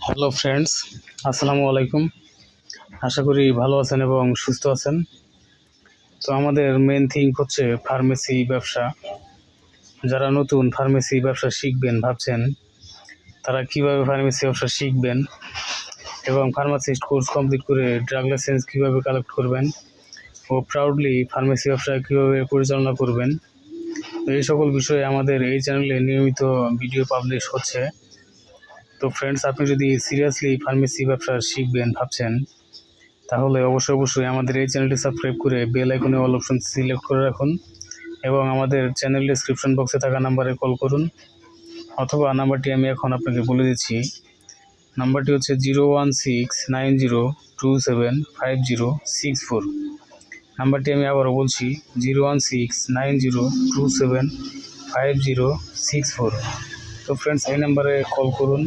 Hello friends, আসসালামু আলাইকুম। আশা করি ভালো আছেন এবং সুস্থ আছেন। তো আমাদের মেন থিং হচ্ছে ফার্মেসি ব্যবসা। যারা নতুন ফার্মেসি ব্যবসা শিখবেন ভাবছেন, তারা কিভাবে ফার্মেসি ব্যবসা শিখবেন এবং ফার্মাসিস্ট কোর্স কমপ্লিট করে ড্রাগ লাইসেন্স কীভাবে কালেক্ট করবেন ও প্রাউডলি ফার্মেসি ব্যবসা কীভাবে পরিচালনা করবেন, এই সকল বিষয়ে আমাদের এই চ্যানেলে নিয়মিত ভিডিও পাবলিশ হচ্ছে। তো ফ্রেন্ডস, আপনি যদি সিরিয়াসলি ফার্মেসি ব্যবসা শিখবেন ভাবছেন, তাহলে অবশ্যই আমাদের এই চ্যানেলটি সাবস্ক্রাইব করে বেল আইকনে অল অপশন সিলেক্ট করে রাখুন এবং আমাদের চ্যানেল ডেসক্রিপশন বক্সে থাকা নাম্বারে কল করুন, অথবা নাম্বারটি আমি এখন আপনাকে বলে দিচ্ছি। নাম্বারটি হচ্ছে 01690275064। নাম্বারটি আমি আবারও বলছি, 01690275064। তো ফ্রেন্ডস, এই নাম্বারে কল করুন।